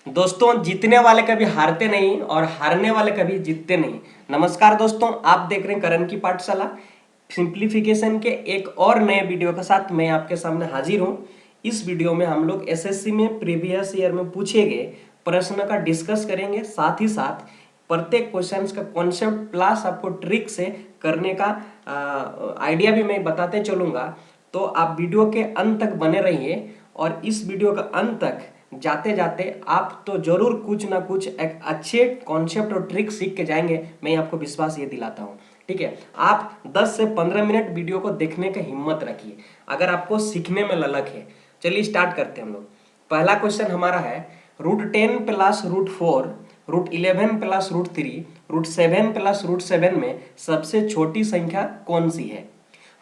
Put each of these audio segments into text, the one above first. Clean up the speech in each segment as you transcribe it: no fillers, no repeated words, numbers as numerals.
दोस्तों, जीतने वाले कभी हारते नहीं और हारने वाले कभी जीतते नहीं। नमस्कार दोस्तों, आप देख रहे हैं करण की पाठशाला। सिंप्लीफिकेशन के एक और नए वीडियो के साथ मैं आपके सामने हाजिर हूं। इस वीडियो में हम लोग एसएससी में प्रीवियस ईयर में पूछे गए प्रश्न का डिस्कस करेंगे, साथ ही साथ प्रत्येक क्वेश्चन का कॉन्सेप्ट प्लस आपको ट्रिक से करने का आइडिया भी मैं बताते चलूंगा। तो आप वीडियो के अंत तक बने रहिए और इस वीडियो का अंत तक जाते जाते आप तो जरूर कुछ ना कुछ एक अच्छे कॉन्सेप्ट और ट्रिक सीख के जाएंगे, मैं आपको विश्वास ये दिलाता हूँ। ठीक है, आप 10 से 15 मिनट वीडियो को देखने की हिम्मत रखिए अगर आपको सीखने में ललक है। चलिए स्टार्ट करते हैं हम लोग। पहला क्वेश्चन हमारा है √10 प्लस √4, √11 प्लस √3, √7 प्लस √7 में सबसे छोटी संख्या कौन सी है।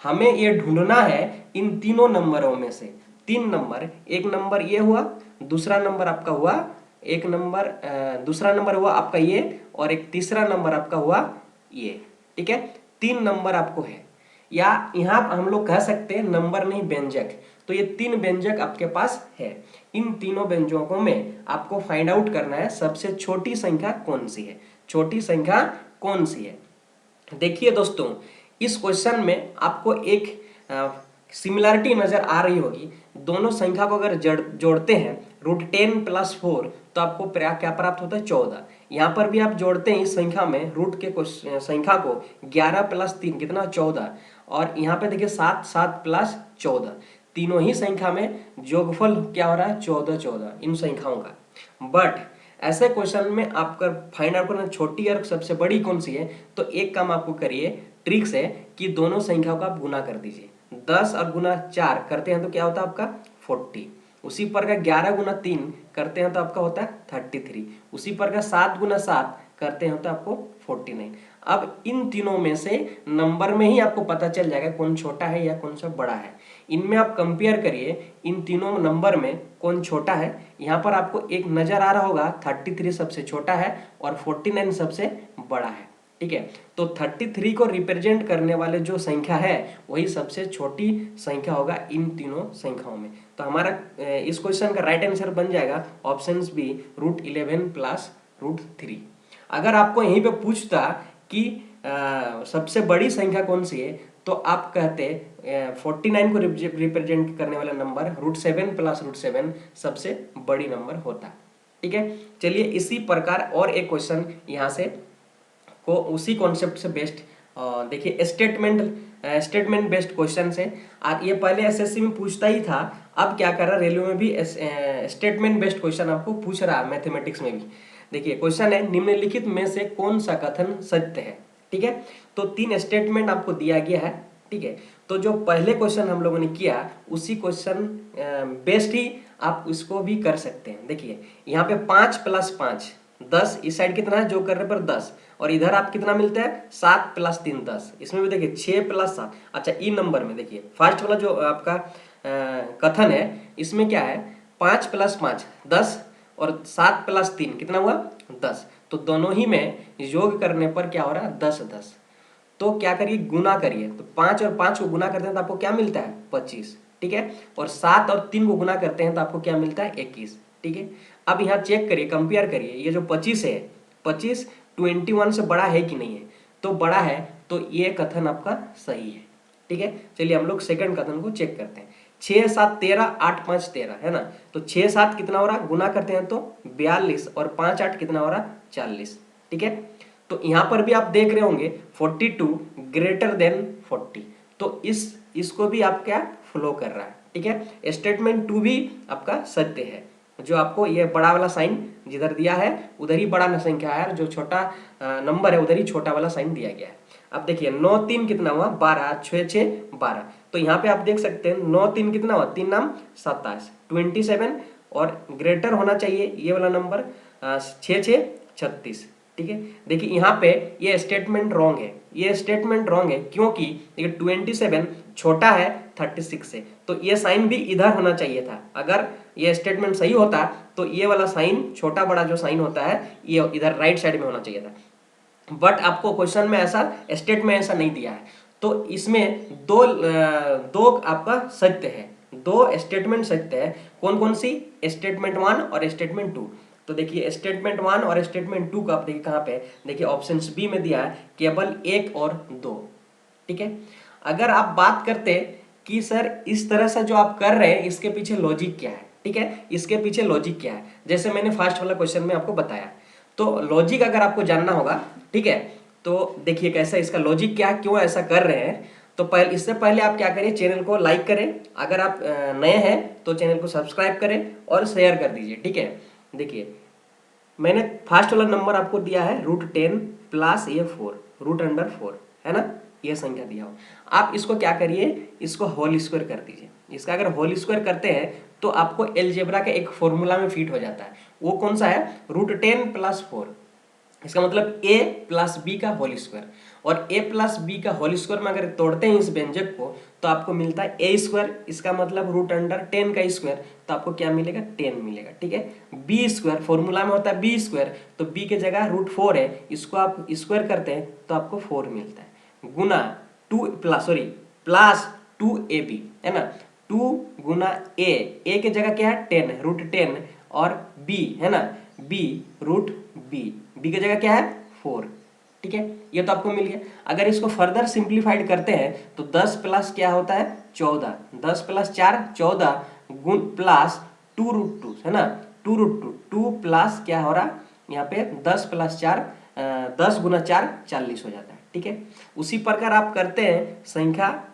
हमें ये ढूंढना है इन तीनों नंबरों में से। तीन नंबर, एक नंबर ये हुआ, दूसरा नंबर आपका हुआ एक नंबर, दूसरा नंबर हुआ आपका ये, और एक तीसरा नंबर आपका हुआ ये। ठीक है, तीन नंबर आपको है, या यहाँ हम लोग कह सकते हैं नंबर नहीं व्यंजक। तो ये तीन व्यंजक आपके पास है। इन तीनों व्यंजकों में आपको फाइंड आउट करना है सबसे छोटी संख्या कौन सी है। छोटी संख्या कौन सी है। देखिए दोस्तों, इस क्वेश्चन में आपको एक सिमिलरिटी नजर आ रही होगी। दोनों संख्या को अगर जोड़ते हैं √10 प्लस 4 तो आपको क्या प्राप्त होता है 14। यहाँ पर भी आप जोड़ते हैं इस संख्या में रूट के संख्या को 11 प्लस 3 कितना 14, और यहाँ पे देखिए 7 7 प्लस 14। तीनों ही संख्या में योगफल क्या हो रहा है 14 14 इन संख्याओं का। बट ऐसे क्वेश्चन में आपका फाइंड आउट करना छोटी और सबसे बड़ी कौन सी है, तो एक काम आपको करिए ट्रिक से कि दोनों संख्याओं का आप गुना कर दीजिए। 10 और गुना 4 करते हैं तो क्या होता है आपका 40। उसी पर का 11 गुना 3 करते हैं तो आपका होता है 33। उसी पर का 7 गुना 7 करते हैं तो आपको 49। अब इन तीनों में से नंबर में ही आपको पता चल जाएगा कौन छोटा है या कौन सा बड़ा है। इनमें आप कंपेयर करिए इन तीनों नंबर में कौन छोटा है। यहाँ पर आपको एक नजर आ रहा होगा 33 सबसे छोटा है और 49 सबसे बड़ा है। ठीक है, तो 33 को रिप्रेजेंट करने वाले जो संख्या है वही सबसे छोटी संख्या होगा इन तीनों संख्याओं में। तो हमारा इस क्वेश्चन का राइट आंसर बन जाएगा ऑप्शन बी √11 प्लस √3। अगर आपको यहीं पे पूछता कि सबसे बड़ी संख्या कौन सी है तो आप कहते 49 को रिप्रेजेंट करने वाला नंबर √7 प्लस √7 सबसे बड़ी नंबर होता। ठीक है, चलिए इसी प्रकार और एक क्वेश्चन यहाँ से को उसी कॉन्सेप्ट से बेस्ड देखिए स्टेटमेंट बेस्ड क्वेश्चन है। ये पहले एसएससी में पूछता ही था, अब क्या कर रहा है रेलवे में भी स्टेटमेंट बेस्ड क्वेश्चन आपको पूछ रहा है, मैथमेटिक्स में भी। देखिए क्वेश्चन है निम्नलिखित में से कौन सा कथन सत्य है। ठीक है, तो तीन स्टेटमेंट आपको दिया गया है। ठीक है, तो जो पहले क्वेश्चन हम लोगों ने किया उसी क्वेश्चन बेस्ड ही आप उसको भी कर सकते हैं। देखिए यहाँ पे 5 प्लस 5 10, इस साइड कितना है जो करने पर 10, और इधर आप कितना मिलता है 7 प्लस 3 10। इसमें भी देखिए 6 प्लस 7। अच्छा ई नंबर में देखिए फर्स्ट वाला जो आपका कथन है इसमें क्या है 5 प्लस 5 10 और 7 प्लस 3 कितना हुआ 10। तो दोनों ही में योग करने पर क्या हो रहा है 10 10। तो क्या करिए गुना करिए, तो 5 और 5 को गुना करते हैं तो आपको क्या मिलता है 25। ठीक है, और 7 और 3 को गुना करते हैं तो आपको क्या मिलता है 21। ठीक है, अब यहाँ चेक करिए कंपेयर करिए, ये जो 25 है 25 21 से बड़ा है कि नहीं है, तो बड़ा है तो ये कथन आपका सही है। ठीक है, चलिए हम लोग सेकंड कथन को चेक करते हैं। 6 7 13 8 5 13 है ना, तो 6 7 कितना हो रहा गुना करते हैं तो 42, और 5 8 कितना हो रहा 40। ठीक है, तो यहाँ पर भी आप देख रहे होंगे 42 ग्रेटर देन 40, तो इसको भी आप क्या फ्लो कर रहा है। ठीक है, स्टेटमेंट 2 भी आपका सत्य है। जो आपको ये बड़ा वाला साइन जिधर दिया है उधर ही बड़ा संख्या है, जो छोटा नंबर है उधर ही छोटा वाला साइन दिया गया है। अब देखिए 9 3 कितना हुआ 12, 6 6 12। तो यहाँ पे आप देख सकते हैं 9 3 कितना हुआ 3 नाम 27 27, और ग्रेटर होना चाहिए ये वाला नंबर 6 6 36। ठीक है, देखिए यहाँ पे ये स्टेटमेंट रॉन्ग है, ये स्टेटमेंट रॉन्ग है क्योंकि ये 27 छोटा है 36 से, तो ये साइन भी इधर होना चाहिए था। अगर ये स्टेटमेंट सही होता तो ये वाला साइन छोटा बड़ा जो साइन होता है ये इधर राइट साइड में होना चाहिए था। बट आपको क्वेश्चन में ऐसा स्टेट में ऐसा नहीं दिया है, तो इसमें दो आपका सत्य है, दो स्टेटमेंट सत्य है। कौन कौन सी, स्टेटमेंट 1 और स्टेटमेंट 2। तो देखिए स्टेटमेंट 1 और स्टेटमेंट 2 का आप देखिए कहाँ पे है, देखिए ऑप्शन बी में दिया है केवल 1 और 2। ठीक है, अगर आप बात करते कि सर इस तरह से जो आप कर रहे हैं इसके पीछे लॉजिक क्या है, ठीक है, इसके पीछे लॉजिक क्या है, जैसे मैंने फर्स्ट वाला क्वेश्चन में आपको बताया, तो लॉजिक अगर आपको जानना होगा, ठीक है, तो देखिए कैसा इसका लॉजिक क्या है, क्यों ऐसा कर रहे हैं। तो पहले, इससे पहले आप क्या करिए, चैनल को लाइक करें, अगर आप नए हैं तो चैनल को सब्सक्राइब करें और शेयर कर दीजिए। ठीक है, देखिए मैंने फर्स्ट वाला नंबर आपको दिया है √10 प्लस ये 4 √4 है ना, ये संख्या दिया हो, आप इसको क्या करिए, इसको होल स्क्वायर कर दीजिए। इसका अगर होल स्क्वायर करते हैं तो आपको एलजेब्रा के एक फॉर्मूला में फिट हो जाता है, वो कौन सा है, √10 प्लस 4, इसका मतलब a प्लस बी का होल स्क्वायर, और a प्लस बी का होल स्क्वायर में अगर तोड़ते हैं इस व्यंजक को तो आपको मिलता है a स्क्वायर, इसका मतलब √10 का स्क्वायर, तो आपको क्या मिलेगा, 10 मिलेगा। ठीक है, b स्क्वायर फॉर्मूला में होता है b स्क्वायर, तो b के जगह √4 है, इसको आप स्क्वायर करते हैं तो आपको 4 मिलता है, गुना प्लस 2ab है ना, 2 गुना a के जगह क्या है 10 है, √10, और b है ना, b √b की जगह क्या है 4। ठीक है, ये तो आपको मिल गया। अगर इसको फर्दर सिंप्लीफाइड करते हैं तो 10 प्लस क्या होता है 14, 10 प्लस 4 14 गुण प्लस 2√2 है ना, 2√2 2 प्लस क्या हो रहा यहाँ पे 10 प्लस 4 10 गुना 4 40 हो जाता है। ठीक है, उसी प्रकार आप करते हैं संख्या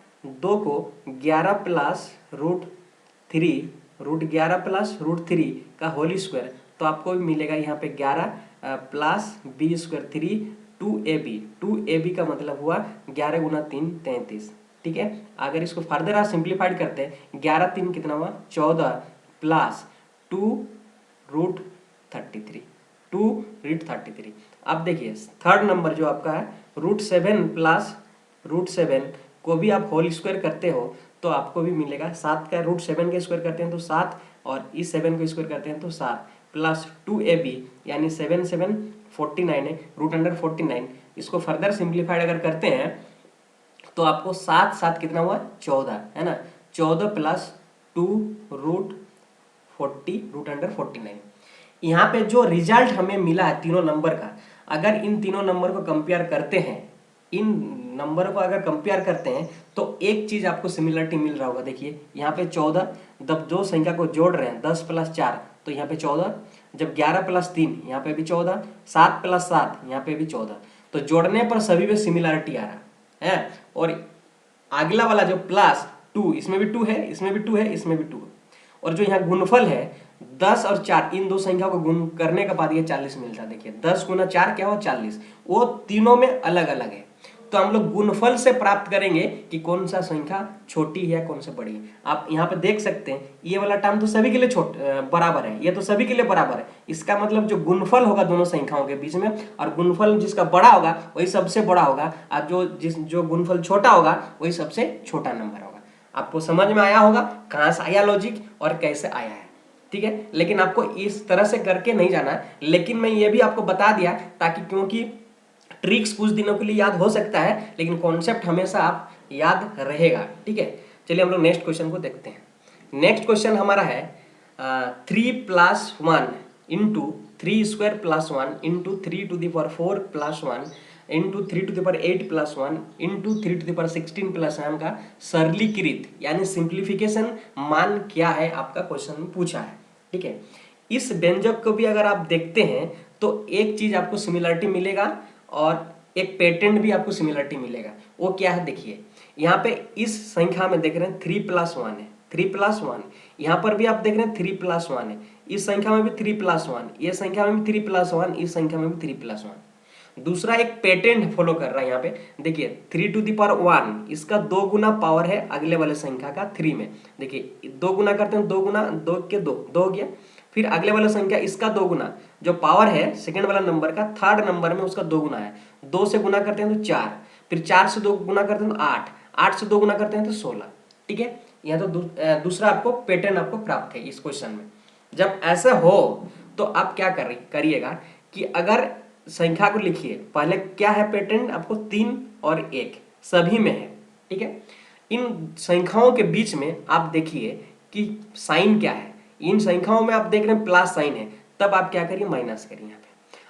2 को 11 प्लस √11 प्लस √3 का होल स्क्वायर, तो आपको भी मिलेगा यहाँ पे 11 प्लस बी स्क्वायर 3 2ab का मतलब हुआ 11 गुना 3 33। ठीक है, अगर इसको फर्दर आप सिंप्लीफाइड करते हैं 11 3 कितना हुआ 14 प्लस 2√33। अब देखिए थर्ड नंबर जो आपका है √7 प्लस √7 को भी आप होल स्क्वायर करते हो तो आपको भी मिलेगा 7 का √7 का स्क्वायर करते हैं तो 7, और इस 7 को स्क्वायर करते हैं तो 7 प्लस 2ab यानी 7 7 49 है, √49। इसको फर्दर सिंप्लीफाइड अगर करते हैं तो आपको 7 7 कितना हुआ 14 है ना, 14 प्लस 2√40 यहाँ पे जो रिजल्ट हमें मिला है तीनों नंबर का, अगर इन तीनों नंबर को कंपेयर करते हैं, इन नंबर को अगर कंपेयर करते हैं तो एक चीज आपको सिमिलरिटी मिल रहा होगा। देखिए यहाँ पे 14, जब दो संख्या को जोड़ रहे हैं 10 प्लस 4 तो यहाँ पे 14, जब 11 प्लस 3 यहाँ पे भी 14, 7 प्लस 7 यहाँ पे भी 14, तो जोड़ने पर सभी में सिमिलरिटी आ रहा है। और अगला वाला जो प्लस 2, इसमें भी 2 है, इसमें भी 2 है, इसमें भी 2 है, और जो यहाँ गुणफल है 10 और 4, इन दो संख्या को गुण करने के बाद ये 40 मिलता है। देखिए 10 गुना 4 क्या हो 40, वो तीनों में अलग अलग है, तो हम लोग गुणफल से प्राप्त करेंगे कि कौन सा संख्या छोटी है कौन सा बड़ी है। आप यहाँ पे देख सकते हैं ये वाला टर्म तो सभी के लिए बराबर है, ये तो सभी के लिए बराबर है, इसका मतलब जो गुणफल होगा दोनों संख्याओं के बीच में, और गुणफल जिसका बड़ा होगा वही सबसे बड़ा होगा, और जो गुणफल छोटा होगा वही सबसे छोटा नंबर होगा। आपको समझ में आया होगा कहाँ से आया लॉजिक और कैसे आया है। ठीक है, लेकिन आपको इस तरह से करके नहीं जाना है, लेकिन मैं ये भी आपको बता दिया ताकि, क्योंकि ट्रिक्स कुछ दिनों के लिए याद हो सकता है लेकिन कॉन्सेप्ट हमेशा आप याद रहेगा। ठीक है, चलिए हम लोग नेक्स्ट क्वेश्चन को देखते हैं। नेक्स्ट क्वेश्चन हमारा है 3 + 1 into 3 square plus 1 into 3⁴ plus 1 into 3⁸ plus 1 into 3⁻16 plus 1 का सरलीकृत यानी सिंप्लीफिकेशन मान क्या है, आपका क्वेश्चन में पूछा है। ठीक है, इस व्यंजक को भी अगर आप देखते हैं तो एक चीज आपको सिमिलरिटी मिलेगा और एक पेटेंट भी आपको सिमिलरिटी मिलेगा। वो क्या है, देखिए यहाँ पे इस संख्या में देख रहे हैं 3 + 1 है, 3 + 1, यहाँ पर भी आप देख रहे हैं 3 + 1 है, इस संख्या में भी 3 + 1, ये संख्या में भी 3 + 1, इस संख्या में भी 3 + 1। दूसरा एक पेटेंट फॉलो कर रहा है यहाँ पे, देखिए 3⁻1 इसका 2 गुना पावर है अगले वाले संख्या का 3 में। देखिए 2 गुना करते हैं, 2 गुना 2 के 2 हो गया, फिर अगले वाला संख्या इसका 2 गुना, जो पावर है सेकंड वाला नंबर का थर्ड नंबर में उसका 2 गुना है, 2 से गुना करते हैं तो 4, फिर 4 से 2 गुना करते हैं तो 8, 8 से 2 गुना करते हैं तो 16। ठीक है, यह तो दूसरा आपको पैटर्न आपको प्राप्त है इस क्वेश्चन में। जब ऐसा हो तो आप क्या करिएगा कि अगर संख्या को लिखिए, पहले क्या है पैटर्न आपको 3 और 1 सभी में है। ठीक है, इन संख्याओं के बीच में आप देखिए कि साइन क्या है, इन संख्याओं में आप देख रहे हैं प्लस साइन है, तब आप क्या करिए, माइनस करिए यहाँ पे।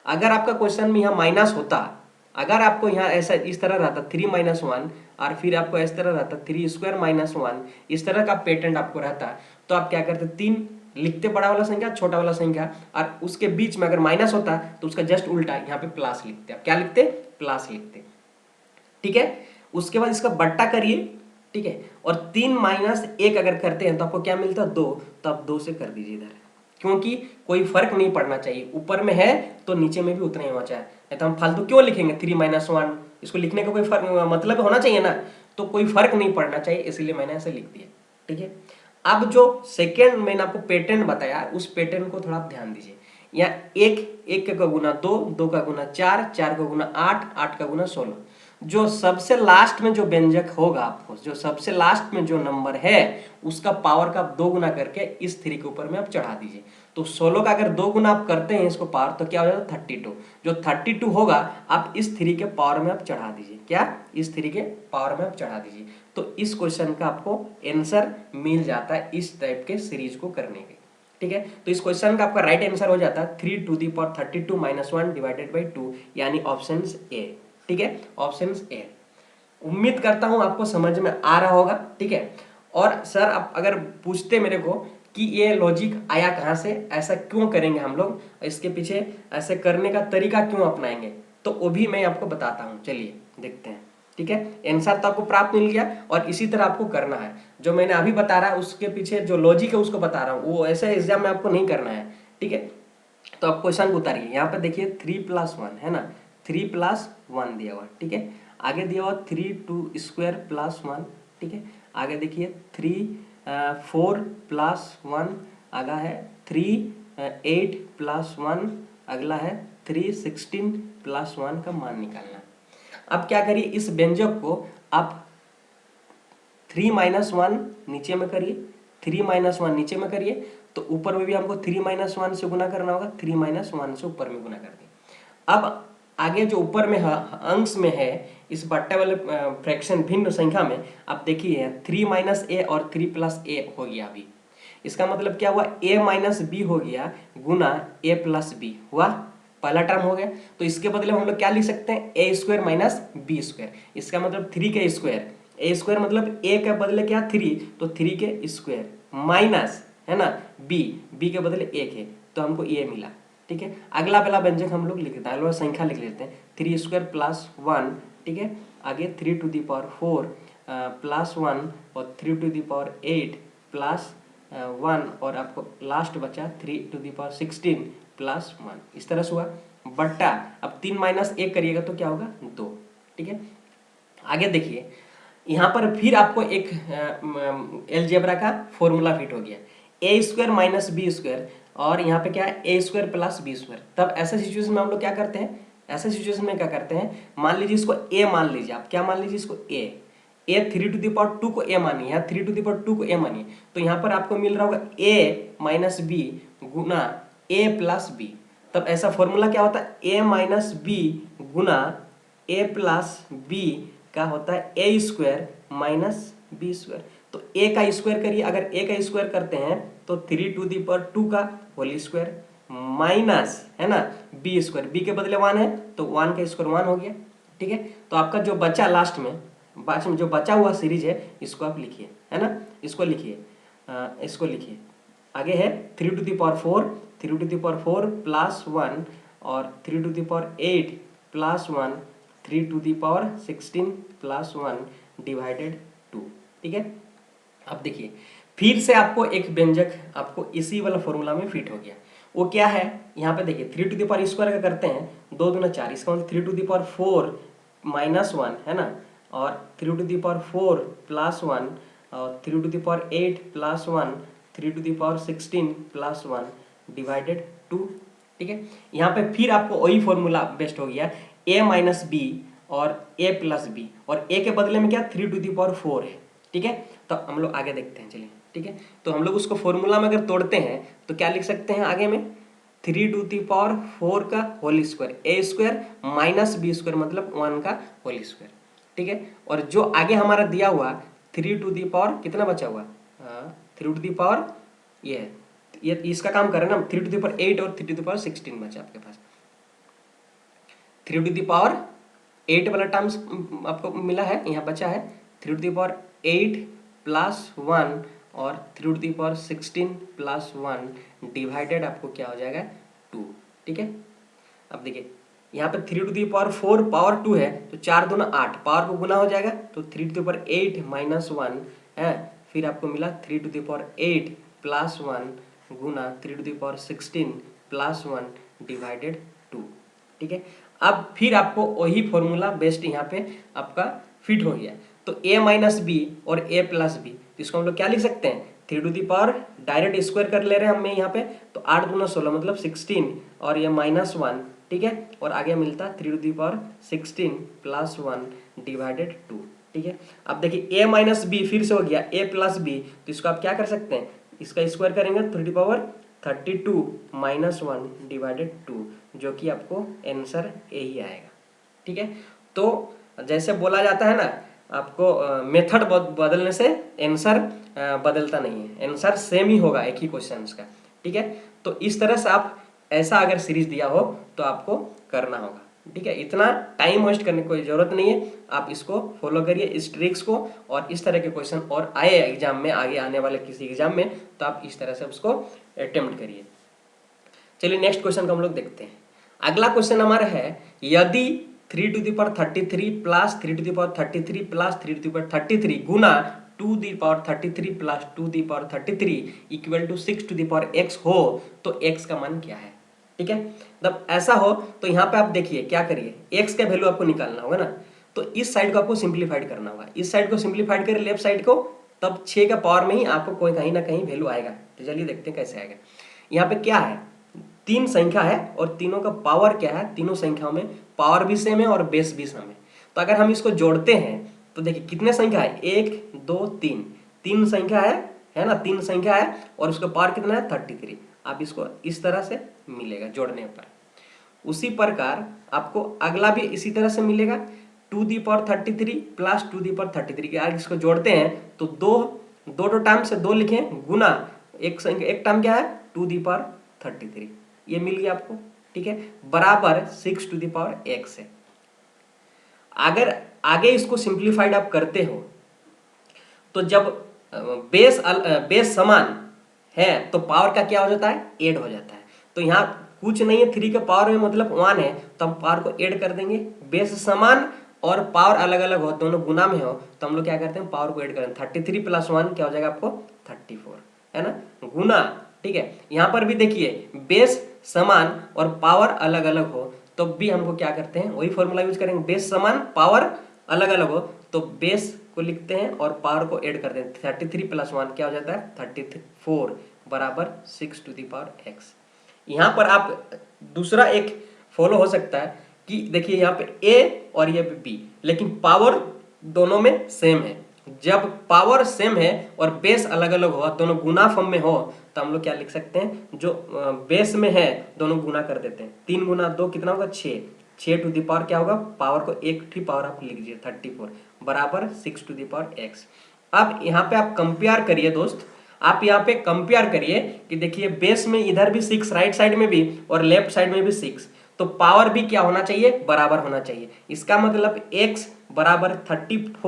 अगर आपका क्वेश्चन में यहाँ माइनस होता, अगर आपको यहाँ ऐसा इस तरह रहता 3 - 1 और फिर आपको इस तरह रहता 3² - 1, इस तरह का पैटर्न आपको रहता, तो आप क्या करते, 3 लिखते बड़ा वाला संख्या, छोटा वाला संख्या, और उसके बीच में अगर माइनस होता तो उसका जस्ट उल्टा यहाँ पे प्लस लिखते। आप क्या लिखते, प्लस लिखते, ठीक है। उसके बाद इसका बट्टा करिए, ठीक है, और 3 - 1 अगर करते हैं तो आपको क्या मिलता, 2, तो आप 2 से कर दीजिए इधर, क्योंकि कोई फर्क नहीं पड़ना चाहिए, ऊपर में है तो नीचे में भी उतना ही होना चाहिए। नहीं तो हम फालतू क्यों लिखेंगे 3 - 1, इसको लिखने का कोई फर्क मतलब होना चाहिए ना, तो कोई फर्क नहीं पड़ना चाहिए, इसलिए मैंने ऐसे लिख दिया, ठीक है। अब जो सेकेंड मैंने आपको पैटर्न बताया, उस पैटर्न को थोड़ा आप ध्यान दीजिए। या 1 का गुना 2, 2 का गुना 4, 4 का गुना 8, 8 का गुना 16। जो सबसे लास्ट में जो व्यंजक होगा, आपको जो सबसे लास्ट में जो नंबर है उसका पावर का आप 2 गुना करके इस 3 के ऊपर में आप चढ़ा दीजिए। तो 16 का अगर 2 गुना आप करते हैं इसको पावर, तो क्या हो जाता, 32। जो 32 होगा आप इस 3 के पावर में आप चढ़ा दीजिए, क्या, इस 3 के पावर में आप चढ़ा दीजिए। तो इस क्वेश्चन का आपको आंसर मिल जाता है इस टाइप के सीरीज को करने के, ठीक है। तो इस क्वेश्चन का आपका राइट आंसर हो जाता है 3⁻32 - 1 डिवाइडेड बाई 2, यानी ऑप्शन ए, ठीक है, ऑप्शन ए। उम्मीद करता हूं आपको समझ में आ रहा होगा, ठीक है। और सर आप अगर पूछते मेरे को कि ये लॉजिक आया कहां से, ऐसा क्यों करेंगे हम लोग, इसके पीछे ऐसे करने का तरीका क्यों अपनाएंगे, तो वो भी मैं आपको बताता हूं, चलिए देखते हैं, ठीक है। आंसर तो आपको प्राप्त मिल गया, और इसी तरह आपको करना है। जो मैंने अभी बता रहा है उसके पीछे जो लॉजिक है उसको बता रहा हूँ, वो ऐसे एग्जाम में आपको नहीं करना है, ठीक है। तो आप क्वेश्चन को उतारिए, यहाँ पे देखिए 3+1 है ना, 3+1 दिया हुआ, ठीक है। आगे दिया हुआ 3² + 1, ठीक है। आगे देखिए 4+1, आगा है 8+1, अगला है 316+1 का मान निकालना। अब क्या करिए, इस व्यंजक को आप 3 - 1 नीचे में करिए, 3 - 1 नीचे में करिए, तो ऊपर में भी हमको 3 - 1 से गुना करना होगा, 3 - 1 से ऊपर में गुना कर दिए। अब आगे जो ऊपर में अंश में है, इस बट्टे वाले फ्रैक्शन भिन्न संख्या में आप देखिए 3 - a और 3+a हो गया। अभी इसका मतलब क्या हुआ, a - b हो गया गुना a+b हुआ, पहला टर्म हो गया। तो इसके बदले हम लोग क्या लिख सकते हैं, a² - b², इसका मतलब 3 के स्क्वायर, a² मतलब a के बदले क्या 3, तो 3 के स्क्वायर माइनस, है ना, b के बदले 1 है, तो हमको a मिला, ठीक है। अगला पहला व्यंजक हम लोग लिख देते हैं, अगला संख्या लिख लेते हैं 3² + 1, ठीक है। आगे 3⁴ +1 और 3⁸ + 1, और आपको लास्ट बचा 3⁻16 + 1, इस तरह से हुआ बट्टा। अब 3 - 1 करिएगा तो क्या होगा, 2, ठीक है। आगे देखिए, यहाँ पर फिर आपको एक एलजेब्रा का फॉर्मूला फिट हो गया, a² - b², और यहाँ पे क्या है a² + b²। तब ऐसे सिचुएशन में हम लोग क्या करते हैं, ऐसे सिचुएशन में क्या करते हैं, मान लीजिए इसको a मान लीजिए, आप क्या मान लीजिए इसको a 3⁻2 को a मानिए, यहाँ 3⁻2 को a मानिए, तो यहाँ पर आपको मिल रहा होगा a - b Guna a + b। तब ऐसा फॉर्मूला क्या होता है, a - b Guna a + b का होता है a² - b²। तो a का स्क्वायर करिए, अगर a का स्क्वायर करते हैं तो 3⁻2 का होल स्क्वायर माइनस, है ना, b², b के बदले 1 है तो 1 का स्क्वायर 1 हो गया, ठीक है। तो आपका जो बचा लास्ट में जो बचा हुआ सीरीज है इसको आप लिखिए, है ना, इसको लिखिए, इसको लिखिए। आगे है 3⁴ +1 और 3⁸ + 1, 316 + 1 डिवाइडेड 2, ठीक है। अब देखिए फिर से आपको एक व्यंजक आपको इसी वाला फॉर्मूला में फिट हो गया, वो क्या है, यहाँ पे देखिए 3⁻² का करते हैं 2 दूना 4, इसका मतलब 3⁴ -1, है ना, और 3⁴ +1 और 3⁸ + 1, 316 + 1 डिवाइडेड 2, ठीक है। यहाँ पे फिर आपको वही फॉर्मूला बेस्ट हो गया, a - b और a + b, और a के बदले में क्या 3⁴ है, ठीक है। तो हम लोग आगे देखते हैं, चलिए, ठीक है। तो हम लोग उसको फॉर्मूला में अगर तोड़ते हैं तो क्या लिख सकते हैं आगे में 3⁴ का होल स्क्वायर, a² - b² मतलब 1 का होल स्क्वायर, ठीक है। और जो आगे हमारा दिया हुआ 3 टू दी पावर कितना बचा हुआ, 3 टू दी पावर ये है ये इसका काम करें ना, 3 टू द पावर 8 और 3 टू द पावर 16 बचा आपके पास। 3 टू द पावर 8 वाला टर्म्स आपको मिला है, यहाँ बचा है 3 टू द पावर 8 प्लस 1 और 3 to the power 16 plus 1 divided आपको क्या हो जाएगा 2। ठीक है, अब देखिए यहाँ पे 3 टू द पावर 4 पावर 2 है, तो 4 दूना 8, पावर को गुना हो जाएगा, तो 3 टू द पावर 8 माइनस 1 है, फिर आपको मिला 3 टू द पावर 8 प्लस 1 गुना 3 to the power 16 plus 1 divided 2। ठीक है, अब फिर आपको वही फॉर्मूला बेस्ट यहाँ पे आपका फिट हो गया। तो a माइनस बी और a प्लस बी, तो इसको हम लोग क्या लिख सकते हैं, 3 to the power direct square कर ले रहे हैं हम यहाँ पे, तो 8 दूना 16 मतलब 16 और ये माइनस 1। ठीक है, और आगे मिलता 3 to the power 16 plus 1 divided 2। ठीक है, अब देखिए a माइनस बी फिर से हो गया a प्लस बी, तो इसको आप क्या कर सकते हैं, इसका स्क्वायर करेंगे 3 to the power 32 minus 1 divided 2, जो कि आपको आंसर यही आएगा। ठीक है, तो जैसे बोला जाता है ना, आपको मेथड बदलने से आंसर बदलता नहीं है, आंसर सेम ही होगा एक ही क्वेश्चन का। ठीक है, तो इस तरह से आप ऐसा अगर सीरीज दिया हो तो आपको करना होगा। ठीक है, इतना टाइम वेस्ट करने की कोई जरूरत नहीं है, आप इसको फॉलो करिए इस ट्रिक्स को, और इस तरह के क्वेश्चन और आए एग्जाम में, आगे आने वाले किसी एग्जाम में, तो आप इस तरह से उसको अटेम्प्ट करिए। चलिए नेक्स्ट क्वेश्चन को हम लोग देखते हैं। अगला क्वेश्चन हमारा है, यदि 3 to the power 33 plus 3 to the power 33 plus 3 to the power 33 गुना 2 the power 33 plus 2 the power 33 equal to 6 to the power x हो, तो x का मान क्या है। ठीक है, जब ऐसा हो तो यहाँ पे आप देखिए क्या करिए, x का वैल्यू आपको निकालना होगा ना, तो इस साइड को आपको सिंप्लीफाइड करना होगा, इस साइड को सिंप्लीफाइड करें लेफ्ट साइड को, तब 6 का पावर में ही आपको कोई कहीं ना कहीं वैल्यू आएगा। तो चलिए देखते हैं कैसे आएगा। यहाँ पे क्या है, 3 संख्या है और तीनों का पावर क्या है, तीनों संख्याओं में पावर भी सेम है और बेस भी सेम है। तो अगर हम इसको जोड़ते हैं तो देखिए कितने संख्या है, 1 2 3, 3 संख्या है ना, 3 संख्या है और उसका पावर कितना है 33। आप इसको इस तरह से मिलेगा जोड़ने पर। उसी प्रकार आपको अगला भी इसी तरह से मिलेगा, 2 the power 33 plus 2 the power 33 के आज इसको जोड़ते हैं तो दो टर्म से 2 लिखें गुना एक टर्म क्या है 2 दी पावर 33, ये मिल गया आपको। ठीक है, बराबर 6 टू दी पावर x है। अगर आगे इसको सिंप्लीफाइड आप करते हो तो जब बेस समान है तो पावर का क्या हो जाता है, ऐड हो जाता है। तो यहाँ कुछ नहीं है, 3 के पावर में मतलब 1 है, तो हम पावर को ऐड कर देंगे। बेस समान और पावर अलग अलग हो, दोनों गुना में हो, तो हम लोग क्या करते हैं पावर को ऐड करते हैं। 33 प्लस 1 क्या हो जाएगा आपको 34, है ना, गुना। ठीक है, यहाँ पर भी देखिए बेस समान और पावर अलग अलग हो तो भी हमको क्या करते हैं, वही फॉर्मूला यूज करेंगे, बेस समान पावर अलग अलग हो तो बेस को लिखते हैं और पावर को ऐड करते हैं। 33 प्लस 1 क्या हो जाता है 34 बराबर 6 टू दी पावर x। यहाँ पर आप दूसरा एक फॉलो हो सकता है कि देखिए यहाँ पे a और ये b, लेकिन पावर दोनों में सेम है। जब पावर सेम है और बेस अलग अलग हो, दोनों गुना फॉर्म में हो, तो हम लोग क्या लिख सकते हैं, जो बेस में है दोनों गुना कर देते हैं। 3 गुना 2 कितना होगा 6 टू दी पावर क्या होगा, पावर को एक ही पावर आप लिख दीजिए 34 बराबर 6 टू दी पावर x। अब यहाँ पे आप कंपेयर करिए दोस्त, आप यहाँ पे कंपेयर करिए कि देखिए बेस में इधर भी 6, राइट साइड में भी और लेफ्ट साइड में भी 6, तो पावर भी क्या होना चाहिए, बराबर होना चाहिए। इसका मतलब x बराबर 34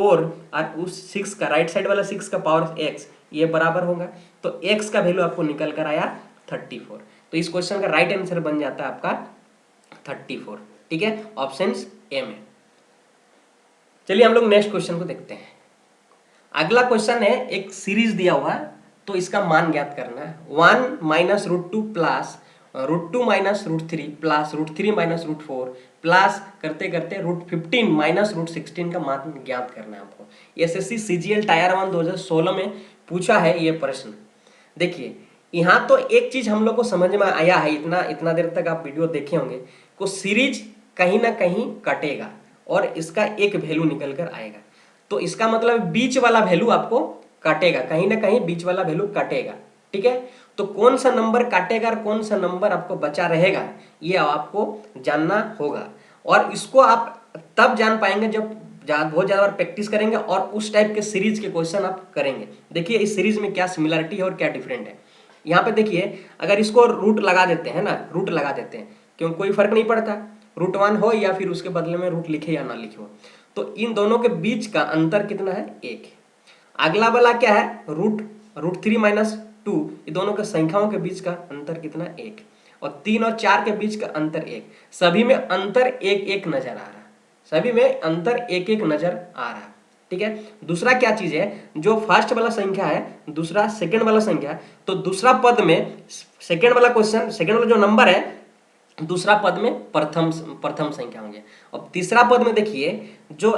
और उस 6 का राइट साइड वाला 6 का पावर x ये बराबर होगा, तो x का वैल्यू आपको निकल कर आया 34। तो इस क्वेश्चन का राइट आंसर बन जाता है आपका 34। ठीक है, ऑप्शन ए में। चलिए हम लोग नेक्स्ट क्वेश्चन को देखते हैं। अगला क्वेश्चन है, एक सीरीज दिया हुआ है तो इसका मान ज्ञात करना है। 1 minus root 2 plus root 2 minus root 3 plus root 3 minus root 4 plus करते करते रूट 15 माइनस रूट 16 का मान ज्ञात करना है आपको। एसएससी सीजीएल टायर 1 2016 में पूछा है ये प्रश्न। देखिए यहाँ तो एक चीज हम लोग को समझ में आया है, इतना देर तक आप वीडियो देखे होंगे, को सीरीज कहीं ना कहीं कटेगा और इसका एक वैल्यू निकल कर आएगा। तो इसका मतलब बीच वाला वैल्यू आपको काटेगा, कहीं ना कहीं बीच वाला वैल्यू काटेगा। ठीक है, तो कौन सा नंबर काटेगा और कौन सा नंबर आपको बचा रहेगा ये आपको जानना होगा। और इसको आप तब जान पाएंगे जब बहुत ज्यादा बार प्रैक्टिस करेंगे और उस टाइप के सीरीज के क्वेश्चन आप करेंगे। देखिए इस सीरीज में क्या सिमिलरिटी है और क्या डिफरेंट है। यहाँ पे देखिए अगर इसको रूट लगा देते हैं ना, रूट लगा देते हैं, क्यों कोई फर्क नहीं पड़ता, √1 हो या फिर उसके बदले में रूट लिखे या ना लिखे हो, तो इन दोनों के बीच का अंतर कितना है, 1। अगला वाला क्या है, √3 - 2, ये दोनों के संख्याओं के बीच का अंतर कितना, 1। और 3 और 4 के बीच का अंतर 1। सभी में अंतर 1-1 नजर आ रहा है, सभी में अंतर 1-1 नजर आ रहा है। ठीक है, दूसरा क्या चीज है, जो फर्स्ट वाला संख्या है दूसरा सेकंड वाला संख्या है, तो दूसरा पद में सेकंड वाला क्वेश्चन, सेकंड वाला जो नंबर है दूसरा पद में प्रथम संख्या होंगे। और तीसरा पद में देखिए जो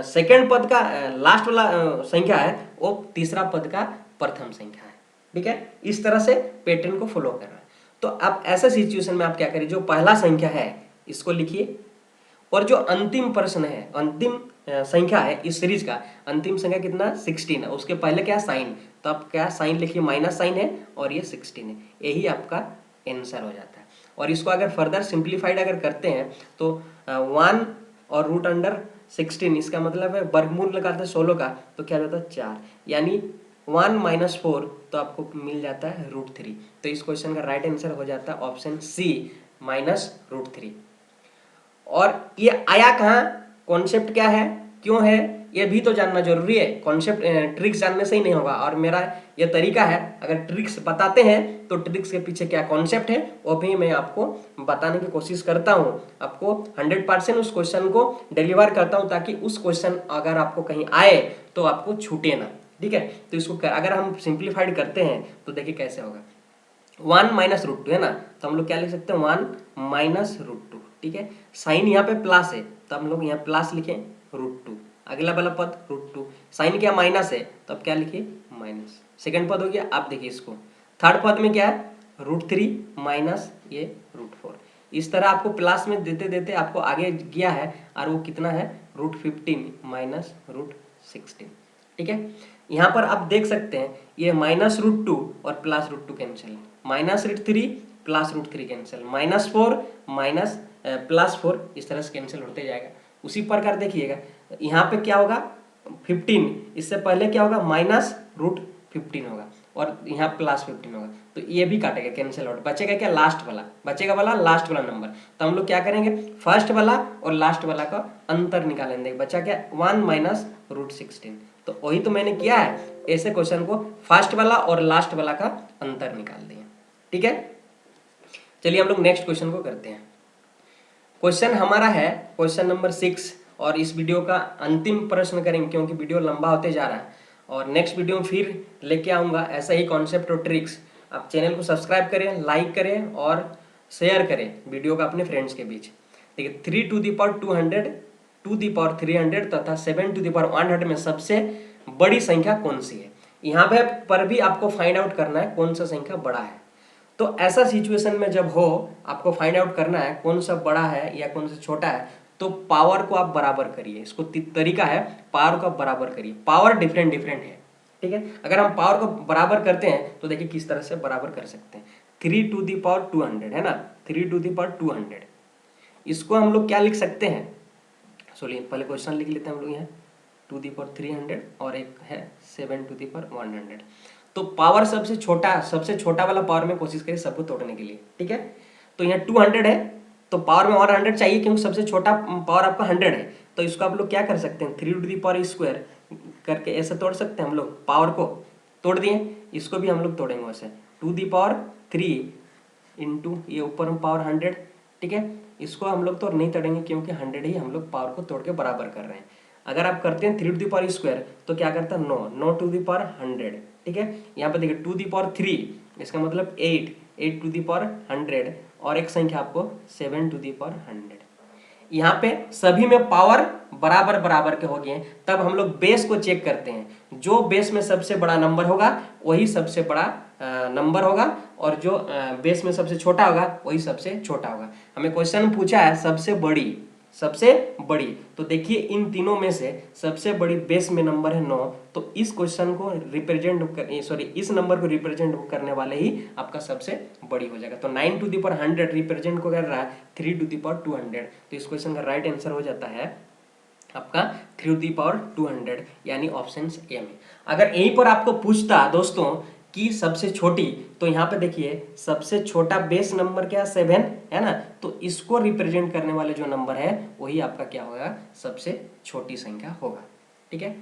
सेकंड पद का लास्ट वाला संख्या है वो तीसरा पद का प्रथम संख्या है। ठीक है, इस तरह से पैटर्न को फॉलो कर रहा है। तो अब ऐसा सिचुएशन में आप क्या करिए, जो पहला संख्या है इसको लिखिए, और जो अंतिम प्रश्न है, अंतिम संख्या है इस सीरीज का, अंतिम संख्या कितना, 16 है, उसके पहले क्या साइन, तो आप क्या साइन लिखिए, माइनस साइन है और ये 16 है, यही आपका आंसर हो जाता है। और इसको अगर फर्दर सिंप्लीफाइड अगर करते हैं तो 1 और √16, इसका मतलब है वर्गमूल लगाते हैं 16 का, तो क्या होता है 4, यानी 1 - 4, तो आपको मिल जाता है √3। तो इस क्वेश्चन का राइट आंसर हो जाता है ऑप्शन सी, -√3। और ये आया कहाँ, कॉन्सेप्ट क्या है, क्यों है, ये भी तो जानना जरूरी है। कॉन्सेप्ट ट्रिक्स जानने से ही नहीं होगा, और मेरा ये तरीका है, अगर ट्रिक्स बताते हैं तो ट्रिक्स के पीछे क्या कॉन्सेप्ट है वो भी मैं आपको बताने की कोशिश करता हूँ, आपको 100% उस क्वेश्चन को डिलीवर करता हूँ, ताकि उस क्वेश्चन अगर आपको कहीं आए तो आपको छूटे ना। ठीक है, तो इसको अगर हम सिंप्लीफाइड करते हैं तो देखिए कैसे होगा, 1 - √2 है ना, तो हम लोग क्या लिख सकते हैं, 1 - √2। ठीक है, साइन यहाँ पे प्लस है तो हम लोग यहाँ प्लस लिखें √2, अगला वाला पद √2, साइन क्या माइनस है तो अब क्या लिखिए माइनस, सेकंड पद हो गया। आप देखिए इसको, थर्ड पद में क्या है, √3 माइनस ये √4। इस तरह आपको प्लस में देते देते आपको आगे गया है, और वो कितना है, √15 माइनस √16। ठीक है, यहाँ पर आप देख सकते हैं ये -√2 और +√2 कैंसिल है, -√3 +√3 कैंसिल, -4 माइनस +4, इस तरह से कैंसिल होते जाएगा। उसी प्रकार देखिएगा यहाँ पे क्या होगा, 15, इससे पहले क्या होगा, -√15 होगा, और यहाँ +15 होगा, तो ये भी काटेगा, कैंसिल आउट, बचेगा क्या, लास्ट वाला बचेगा, वाला लास्ट वाला नंबर। तो हम लोग क्या करेंगे, फर्स्ट वाला और लास्ट वाला का अंतर निकालेंगे, बचा क्या, 1 - √16। तो वही तो मैंने किया है, ऐसे क्वेश्चन को फर्स्ट वाला और लास्ट वाला का अंतर निकाल दिए। ठीक है, चलिए हम लोग नेक्स्ट क्वेश्चन को करते हैं। क्वेश्चन हमारा है क्वेश्चन नंबर 6, और इस वीडियो का अंतिम प्रश्न करेंगे क्योंकि वीडियो लंबा होते जा रहा है, और नेक्स्ट वीडियो में फिर लेके आऊँगा ऐसा ही कॉन्सेप्ट और ट्रिक्स। आप चैनल को सब्सक्राइब करें, लाइक करें और शेयर करें वीडियो को अपने फ्रेंड्स के बीच। देखिए 3⁻200, 2⁻300 तथा 7⁻100 में सबसे बड़ी संख्या कौन सी है, यहाँ पर भी आपको फाइंड आउट करना है कौन सा संख्या बड़ा है। तो ऐसा सिचुएशन में जब हो, आपको फाइंड आउट करना है कौन सा बड़ा है या कौन सा छोटा है, तो पावर को आप बराबर करिए। इसको तरीका है, पावर को आप बराबर करिए, पावर डिफरेंट डिफरेंट है। ठीक है, अगर हम पावर को बराबर करते हैं तो देखिए किस तरह से बराबर कर सकते हैं, 3⁻200 है ना, 3⁻200, इसको हम लोग क्या लिख सकते हैं, चलिए पहले क्वेश्चन लिख लेते हैं हम लोग यहाँ, 2⁻300 और एक है 7⁻100। तो पावर सबसे छोटा वाला पावर में कोशिश करिए सबको तोड़ने के लिए। ठीक है, तो यहाँ 200 है, तो पावर में और 100 चाहिए क्योंकि सबसे छोटा पावर आपका 100 है। तो इसको आप लोग क्या कर सकते हैं, 3² करके ऐसे तोड़ सकते हैं हम लोग, पावर को तोड़ दिए, इसको भी हम लोग तोड़ेंगे वैसे, 2⁻3 इंटू ये ऊपर में पावर 100। ठीक है, इसको हम लोग तो नहीं तोड़ेंगे क्योंकि 100 ही हम लोग पावर को तोड़ के बराबर कर रहे हैं। अगर आप करते हैं 3² तो क्या करता है, 9 2 ठीक है, यहाँ पे देखिए 2⁻3 इसका मतलब 8 और एक संख्या आपको 7⁻100। यहाँ पे सभी में पावर बराबर बराबर के हो गए हैं, तब हम लोग बेस को चेक करते हैं, जो बेस में सबसे बड़ा नंबर होगा वही सबसे बड़ा नंबर होगा, और जो बेस में सबसे छोटा होगा वही सबसे छोटा होगा। हमें क्वेश्चन पूछा है सबसे बड़ी, तो देखिए इन तीनों में से सबसे बड़ी बेस में नंबर है 9, तो इस क्वेश्चन को इस नंबर को रिप्रेजेंट करने वाले ही आपका सबसे बड़ी हो जाएगा। तो 9⁻100 रिप्रेजेंट को कर रहा है 3⁻200, तो इस क्वेश्चन का राइट आंसर हो जाता है आपका 3⁻200, यानी ऑप्शन ए में। अगर यहीं पर आपको पूछता दोस्तों की सबसे छोटी, तो यहाँ पे देखिए सबसे छोटा बेस नंबर क्या 7 है ना, तो इसको रिप्रेजेंट करने वाले जो नंबर है वही आपका क्या होगा, सबसे छोटी संख्या होगा। ठीक है,